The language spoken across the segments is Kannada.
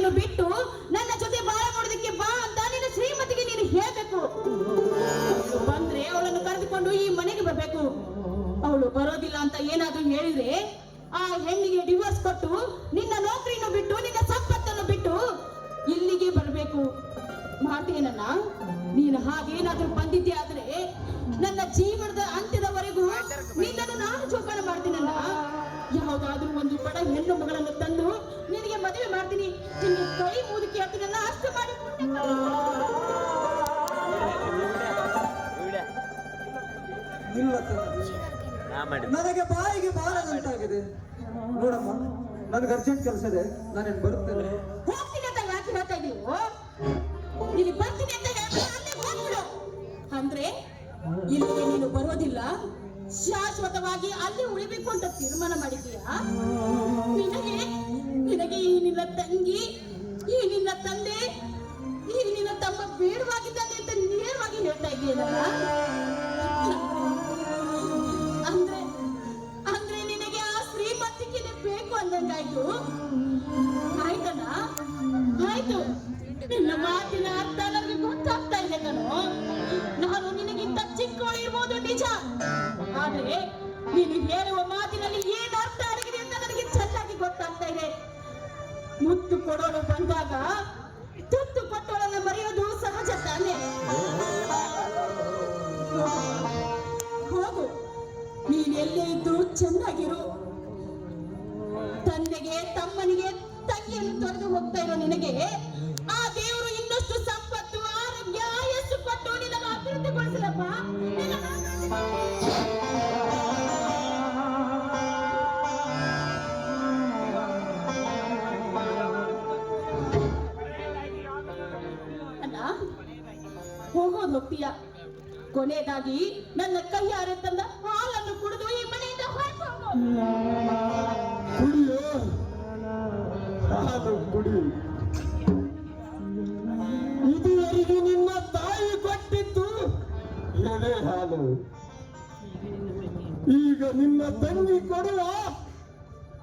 ನೌಕರಿಯನ್ನು ಬಿಟ್ಟು ನನ್ನ ಜೊತೆ ಬಾಳ ಮಾಡೋದಕ್ಕೆ ಬಾ ಅಂತ ನಿನ್ನ ಶ್ರೀಮತಿಗೆ ನೀನು ಹೇಳ್ಬೇಕು. ಬಂದ್ರೆ ಅವಳನ್ನು ಕರೆದುಕೊಂಡು ಈ ಮನೆಗೆ ಬರ್ಬೇಕು. ಅವಳು ಬರೋದಿಲ್ಲ ಅಂತ ಏನಾದ್ರೂ ಹೇಳಿದ್ರೆ ಆ ಹೆಣ್ಣಿಗೆ ಡಿವೋರ್ಸ್ ಕೊಟ್ಟು ನಿನ್ನ ನೌಕರಿಯನ್ನು ಬಿಟ್ಟು ನಿನ್ನ ಸಂಪತ್ತನ್ನು ಬಿಟ್ಟು ಇಲ್ಲಿಗೆ ಬರಬೇಕು. ಮಾಡ್ತೇನನ್ನ ನೀನು ಹಾಗೇನಾದ್ರೂ ಬಂದಿದ್ದೆ ಆದ್ರೆ ನನ್ನ ಜೀವನದ ಅಂತ್ಯದವರೆಗೂ ನಿನ್ನನ್ನು ನಾನು ಜೋಪಾನ ಮಾಡ್ತೀನಲ್ಲ. ಯಾವುದಾದ್ರೂ ಒಂದು ಬಡ ಹೆಣ್ಣು ಮಗಳನ್ನು ತಂದು ನಿನಗೆ ಮದುವೆ ಮಾಡ್ತೀನಿ. ನಿನ್ಗೆ ಕೈ ಮುದುಕಿ ಹೇಳ್ತೀನಲ್ಲ, ಅಷ್ಟು ಮಾಡಿ. ನನಗೆ ಬಾಯಿಗೆ ಬಾರದಂತಾಗಿದೆ. ನೋಡಮ್ಮ, ನನಗೆ ಅರ್ಜೆಂಟ್ ಕೆಲಸ ಇದೆ, ನಾನೇನು ಬರುತ್ತೇನೆ. ಹೋಗ್ತೀನಿ ಅಂತ ಯಾಕೆ ಹೇಳ್ತಾ ಇದೀವೋ? ಇಲ್ಲಿ ಬರ್ತೀನಿ ಅಂತ ಹೇಳಿದ್ರೆ ಅಲ್ಲೇ ಹೋಗ್ಬಿಡು. ಅಂದ್ರೆ ಇಲ್ಲಿಗೆ ನೀನು ಬರೋದಿಲ್ಲ, ಶಾಶ್ವತವಾಗಿ ಅಲ್ಲಿ ಉಳಿಬೇಕು ಅಂತ ತೀರ್ಮಾನ ಮಾಡಿದ್ದೀಯಾ? ನಿನಗೆ ಈ ನಿನ್ನ ತಂಗಿ, ಈ ನಿನ್ನ ತಂದೆ, ಈ ನಿನ್ನ ತಮ್ಮ ಬೇಡವಾಗಿದ್ದಾನೆ ಅಂತ ನೇರವಾಗಿ ಹೇಳ್ತಾ ಇದೆಯಲ್ಲ. ಅಂದ್ರೆ ನಿನಗೆ ಆ ಶ್ರೀಮಂತಿಕೆನೆ ಬೇಕು ಅಂದಂಗಾಯ್ತು. ಆಯ್ತಲ್ಲ, ಆಯ್ತು. ನಿನ್ನ ಮಾತಿನ ಅರ್ಥ ನನಗೆ ಗೊತ್ತಾಗ್ತಾ ಇದೆ ಕಣೋ. ನಾನು ನಿನಗಿಂತ ಚಿಕ್ಕವಳು ಇರ್ಬೋದು ನಿಜ, ಆದ್ರೆ ನೀನು ಹೇಳುವ ಮಾತಿನಲ್ಲಿ ಏನು ಅರ್ಥ ಅಡಗಿದೆ ಅಂತ ನನಗೆ ಚೆನ್ನಾಗಿ ಗೊತ್ತಾಗ್ತಾ ಇದೆ. ಮುತ್ತು ಕೊಡೋಳು ಬಂದಾಗ ತುತ್ತು ಕೊಟ್ಟೋಳನ್ನ ಮರೆಯೋದು ಸಹಜ ತಾನೆ. ಹೋಗು, ನೀನ್ ಎಲ್ಲೇ ಇದ್ದು ಚೆನ್ನಾಗಿರು. ತಂದೆಗೆ ತಮ್ಮನಿಗೆ ತಂಗಿಯನ್ನು ತೊರೆದು ಹೋಗ್ತಾ ಇರೋ ನಿನಗೆ ಆ ದೇವರು ಇನ್ನಷ್ಟು ಸಂಪತ್ತು, ಆರೋಗ್ಯ, ಆಯಸ್ಸು ಕೊಟ್ಟು ನಿನಗೆ ಅಭಿವೃದ್ಧಿಗೊಳಿಸಲಪ್ಪ. ಅಲ್ಲ, ಹೋಗೋದು ಹೋಗ್ತೀಯ. ಕೊನೆಯದಾಗಿ ನನ್ನ ಕೈಯಾರೆ ತಂದ ಹಾಲನ್ನು ಕುಡಿದು ಈ ಮನೆಯಿಂದ ಹೊರಟು ಕುಡಿ. ಇದುವರೆಗೆ ನಿನ್ನ ತಾಯಿ ಕೊಟ್ಟಿತ್ತು ಎದೆ ಹಾಲು, ಈಗ ನಿನ್ನ ತಂಗಿ ಕೊಡುವ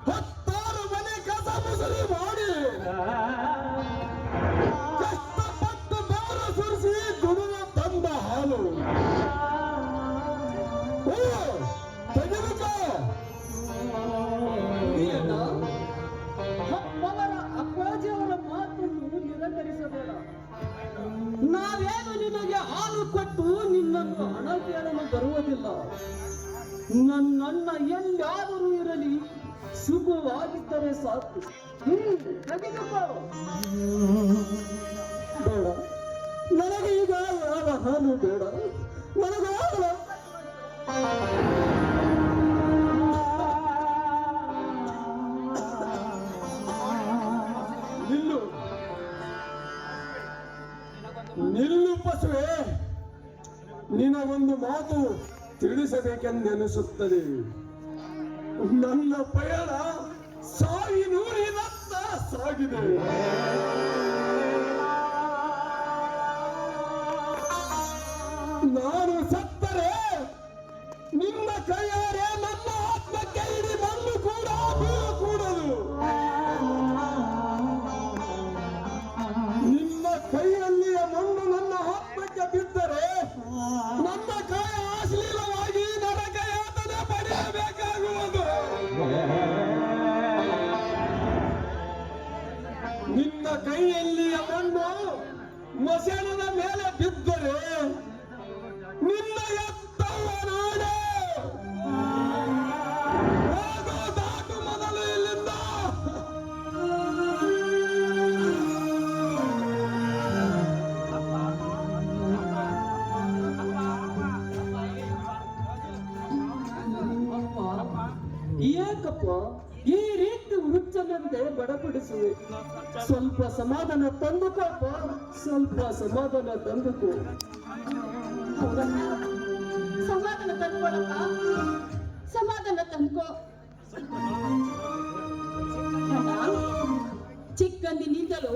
16 ಮನೆ ಕಸ ಮುಸಲಿ ಮಾಡಿ ಕಷ್ಟಪಟ್ಟು ಬೇರ ಸುರಿಸಿ ದುಡಿದ ತಂದ ಹಾಲು. ತೆಗೆದುಕೋ. ಅವರ ಅಪ್ಪಾಜಿಯವರ ಮಾತನ್ನು ನಿರಾಕರಿಸಬೇಡ. ನಾವೇನು ನಿನಗೆ ಹಾಲು ಕೊಟ್ಟು ನಿನ್ನನ್ನು ಹಣ ಕೇಳಲು ಬರುವುದಿಲ್ಲ. ನನ್ನಣ್ಣ ಎಲ್ಲಾದರೂ ಇರಲಿ, ಸುಖವಾಗಿದ್ದರೆ ಸಾಕು. ತೆಗೆದುಕೋ. ಬೇಡ, ನನಗೆ ಈಗ ಯಾವ ಹಾಲು ಬೇಡ. ನನಗೆ ನಿಲ್ಲು, ನಿಲ್ಲು ಪಶುವೆ. ನಿನಗೊಂದು ಮಾತು ತಿಳಿಸಬೇಕೆಂದೆನಿಸುತ್ತದೆ. ನನ್ನ ಪಯಣ ಸಾವಿನೂರಿನತ್ತ ಸಾಗಿದೆ. ನಾನು ಸತ್ತರೆ ನಿನ್ನ ಕೈಯಾರೆ ನನ್ನ ಆತ್ಮಕ್ಕೆ ಇಡೀ ಮಣ್ಣು ಕೂಡ ಕೂಡದು. ನಿನ್ನ ಕೈಯಲ್ಲಿಯ ಮಣ್ಣು ನನ್ನ ಆತ್ಮಕ್ಕೆ ಬಿದ್ದರೆ ನನ್ನ ಕೈ ಅಶ್ಲೀಲವಾಗಿ ನರಕ ಯಾತನೆ ಪಡೆಯಬೇಕಾಗುವುದು. ನಿನ್ನ ಕೈಯಲ್ಲಿಯ ಮಣ್ಣು ಮಸಣದ ಮೇಲೆ ಬಿದ್ದರೆ ನಿನ್ನ ಎತ್ತವ ನಾಡೆ ಹೋಗೋ ದಾಟು ಮೊದಲು ಇಲ್ಲಿಂದ. ಏಕಪ್ಪ ಈ ರೀತಿ ಹುಚ್ಚನಂತೆ ಬಡಪಡಿಸುವೆ? ಸ್ವಲ್ಪ ಸಮಾಧಾನ ತಂದುಕೋಪ್ಪ, ಸ್ವಲ್ಪ ಸಮಾಧಾನ ತಂದುಕೋ. ಸಮಾಧಾನ ತಂದ್ಕೊಳಪ್ಪ, ಸಮಾಧಾನ ತಂದ್ಕೋ. ಚಿಕ್ಕಂದಿನಿಂದಲೂ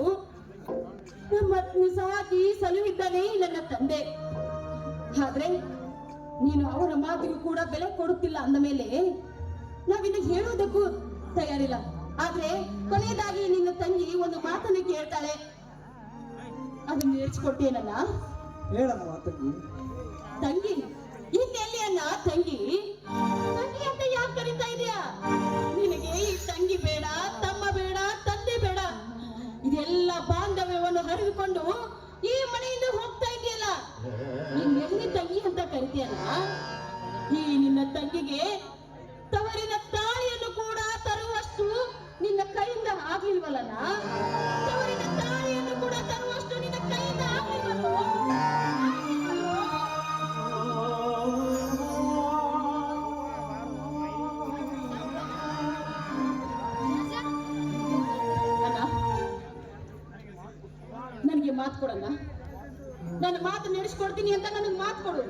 ನಮ್ಮನ್ನು ಸಾಕಿ ಸಲುಹಿದ್ದಾನೆ ನನ್ನ ತಂದೆ. ಆದ್ರೆ ನೀನು ಅವರ ಮಾತಿಗೂ ಕೂಡ ಬೆಲೆ ಕೊಡುತ್ತಿಲ್ಲ ಅಂದ ಮೇಲೆ ನಾವಿನ್ನು ಹೇಳುವುದಕ್ಕೂ ತಯಾರಿಲ್ಲ. ಆದ್ರೆ ಕೊನೆಯದಾಗಿ ನಿನ್ನ ತಂಗಿ ಒಂದು ಮಾತನ್ನು ಕೇಳ ಹೇಳ್ತಾಳೆ. ಅದನ್ನ ನೆರಚ್ಕೊಟ್ಟೇನನ್ನ? ಹೇಳಮ್ಮ ತಂಗಿ. ತಂಗಿ ಇನ್ನೆಲ್ಲಿ ಅಣ್ಣ? ತಂಗಿ ತಂಗಿ ಅಂತ ಯಾಕೆ ಕರೀತಾ ಇದೀಯಾ? ನಿನಗೆ ಈ ತಂಗಿ ಬೇಡ, ತಮ್ಮ ಬೇಡ, ತಂದೆ ಬೇಡ, ಇದೆಲ್ಲ ಬಾಂಧವ್ಯವನ್ನು ಹರಿದುಕೊಂಡು ಈ ಮನೆಯಿಂದ ಹೋಗ್ತಾ ಇದೆಯಲ್ಲ, ನೀನ್ ಎಲ್ಲಿ ತಂಗಿ ಅಂತ ಕರಿತೀಯಲ್ಲ? ಈ ನಿನ್ನ ತಂಗಿಗೆ ತವರಿನ ತಾಳಿಯನ್ನು ಕೂಡ ತರುವಷ್ಟು ನಿನ್ನ ಕೈಯಿಂದ ಆಗ್ಲಿಲ್ವಲ್ಲನ? ತವರಿನ ತಾಳಿಯನ್ನು ಕೂಡ ತರುವಷ್ಟು ನಿನ್ನ ಕೈಯಿಂದ ಆಗ್ಲಿಲ್ವಲ್ಲೋ? ನನಗೆ ಮಾತು ಕೊಡಲ್ಲ? ನನ್ನ ಮಾತು ನಡೆಸ್ಕೊಡ್ತೀನಿ ಅಂತ ನನಗೆ ಮಾತು ಕೊಡು.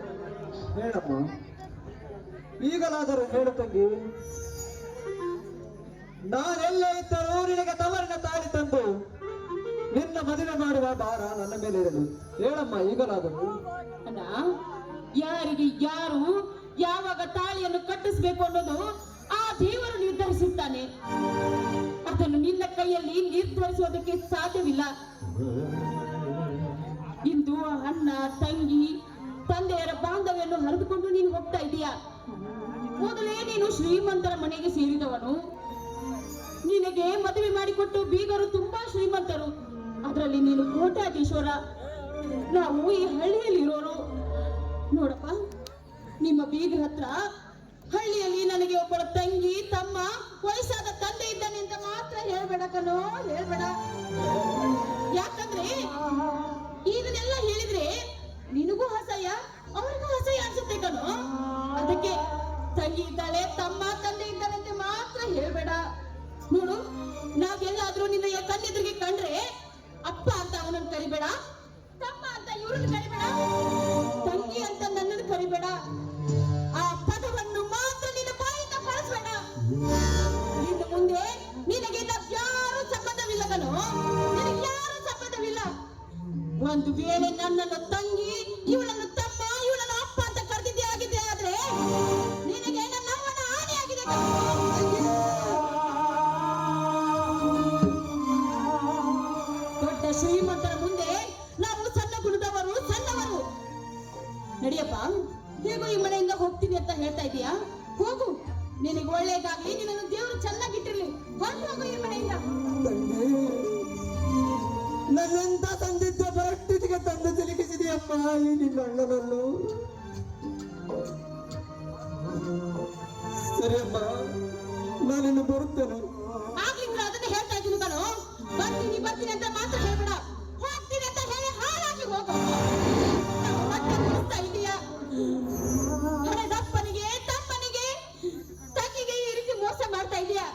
ಹೇಳಮ್ಮ, ಈಗಲಾದರೂ ಹೇಳು ತಂಗಿ. ನಾನೆಲ್ಲ ಇದ್ದರೂ ನಿನಗೆ ತವರಿನ ತಾಳಿ ತಂದು ನಿನ್ನ ಮದುವೆ ಮಾಡುವ ಭಾರ ನನ್ನ ಮೇಲೆ ಇರಲು. ಹೇಳಮ್ಮ ಈಗಲಾದರೂ. ಅಣ್ಣ, ಯಾರಿಗೆ ಯಾರು ಯಾವಾಗ ತಾಳಿಯನ್ನು ಕಟ್ಟಿಸ್ಬೇಕು ಅನ್ನೋದು ಆ ದೇವರು ನಿರ್ಧರಿಸುತ್ತಾನೆ. ಅದನ್ನು ನಿನ್ನ ಕೈಯಲ್ಲಿ ನಿರ್ಧರಿಸುವುದಕ್ಕೆ ಸಾಧ್ಯವಿಲ್ಲ. ಇಂದು ಅಣ್ಣ ತಂಗಿ ತಂದೆಯರ ಬಾಂಧವ್ಯವನ್ನು ಹರಿದುಕೊಂಡು ನೀನು ಹೋಗ್ತಾ ಇದೀಯಾ. ಮೊದಲೇ ನೀನು ಶ್ರೀಮಂತರ ಮನೆಗೆ ಸೇರಿದವನು. ನಿನಗೆ ಮದುವೆ ಮಾಡಿಕೊಟ್ಟು ಬೀಗರು ತುಂಬಾ ಶ್ರೀಮಂತರು, ಅದರಲ್ಲಿ ನೀನು ಕೋಟ್ಯಾಧೀಶ್ವರ. ನಾವು ಈ ಹಳ್ಳಿಯಲ್ಲಿ ಇರೋರು. ನೋಡಪ್ಪ, ನಿಮ್ಮ ಬೀಗರ ಹತ್ರ ಹಳ್ಳಿಯಲ್ಲಿ ನನಗೆ ಒಬ್ಬಳ ತಂಗಿ ತಮ್ಮ ವಯಸ್ಸಾದ ತಂದೆ ಇದ್ದಾನೆ ಅಂತ ಮಾತ್ರ ಹೇಳ್ಬೇಡ ಕಣೋ, ಹೇಳ್ಬೇಡ. ಯಾಕಂದ್ರೆ ಇದನ್ನೆಲ್ಲ ಹೇಳಿದ್ರೆ ನಿನಗೂ ಅಸಹ್ಯ, ಅವ್ರಿಗೂ ಅಸಹ್ಯ ಅನ್ಸುತ್ತೆ ಕಣೋ. ಅದಕ್ಕೆ ತಂಗಿ ಇದ್ದಾಳೆ, ತಮ್ಮ ತಂದೆ ಇದ್ದಾನೆ ಅಂತ ಮಾತ್ರ ಹೇಳ್ಬೇಡ. ನೋಡು, ನಾವೆಲ್ಲಾದ್ರೂ ನಿನ್ನ ಕಣ್ಣೆದುರಿಗೆ ಕಂಡ್ರೆ ಅಪ್ಪ ಅಂತ ಅವನನ್ನು ಕರಿಬೇಡ, ತಮ್ಮ ಅಂತ ಇವ್ರನ್ನ ಕರಿಬೇಡ, ತಂಗಿ ಅಂತ ನನ್ನನ್ನು ಕರಿಬೇಡ. ಆ ಪದವನ್ನು ಮಾತ್ರ ನಿನ್ನ ಬಾಯಿಂದ ಬಳಸಬೇಡ. ಇನ್ನು ಮುಂದೆ ನಿನಗೆ ಯಾರು ಸಂಬಂಧವಿಲ್ಲ ಕಣೋ, ನಿನಗೆ ಯಾರು ಸಂಬಂಧವಿಲ್ಲ. ಒಂದು ವೇಳೆ ನನ್ನನ್ನು ತಂಗಿ, ಇವಳನ್ನು ತಮ್ಮ, ಇವಳನ್ನು ಅಪ್ಪ ಅಂತ ಕರೆದಿದ್ದೇ ಆಗಿದೆ ಆದ್ರೆ ನಿನಗೆ ನನ್ನ ಅವನ ಹಾನಿಯಾಗಿದೆ ಕಣೋ. ದೊಡ್ಡ ಶ್ರೀಮಂತರ ಮುಂದೆ ನಾವು ಸಣ್ಣ ಗುಣದವರು, ಸಣ್ಣವರು. ನಡಿಯಪ್ಪ, ಹೇಗೋ ಈ ಮನೆಯಿಂದ ಹೋಗ್ತೀನಿ ಅಂತ ಹೇಳ್ತಾ ಇದೀಯಾ? ಹೋಗು, ನಿನಗೆ ಒಳ್ಳೇದಾಗ್ಲಿ, ನಿನ್ನನ್ನು ದೇವರು ಚೆನ್ನಾಗಿಟ್ಟಿರ್ಲಿ. ಹೊರಟು ಹೋಗು ಈ ಮನೆಯಿಂದ. ನನ್ನೆಂತ ತಂದಿದ್ದ ಪರಿಸ್ಥಿತಿಗೆ ತಂದು ತಿರುಗಿಸಿದೆಯಪ್ಪ ಈ ನಿನ್ನ ಅಣ್ಣನನ್ನು. ಸರಿಯಮ್ಮ, ನಾನಿನ್ನು ಬರುತ್ತೇನೆ. ಆಗ್ಲಿಲ್ಲ ಅದನ್ನ ಹೇಳ್ತಾ ಇದ್ದೀನಿ ಕಣೋ. ಬರ್ತೀನಿ ಬರ್ತೀನಿ ಅಂತ ಮಾತ್ರ ಹೇಳ್ಬೇಡ, ಹೋಗ್ತೀನಿ ಅಂತ ಹೇಳಿ ಹಾಳಾಗಿ ಹೋಗು. ಮತ್ತೆ ತೋರಿಸ್ತಾ ಇದೀಯಾ ದಪ್ಪನಿಗೆ, ತಪ್ಪನಿಗೆ, ತಂಗಿಗೆ ಈ ರೀತಿ ಮೋಸ ಮಾಡ್ತಾ ಇದೀಯಾ?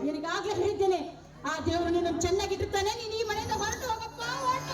ನಿನಗಾಗ್ಲೇ ಹೇಳಿದ್ದೇನೆ, ಆ ದೇವರು ನಿನ್ನ ಚೆನ್ನಾಗಿಟ್ಟಿರ್ತಾನೆ. ನೀನು ಈ ಮನೆಯಿಂದ ಹೊರಟು ಹೋಗಪ್ಪ, ಹೊರಟು.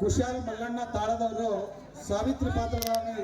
ಕುಶಾಲ್ ಮಲ್ಲಣ್ಣ ತಾಳದವರು ಸಾವಿತ್ರಿ ಪಾತ್ರವಾಗಿ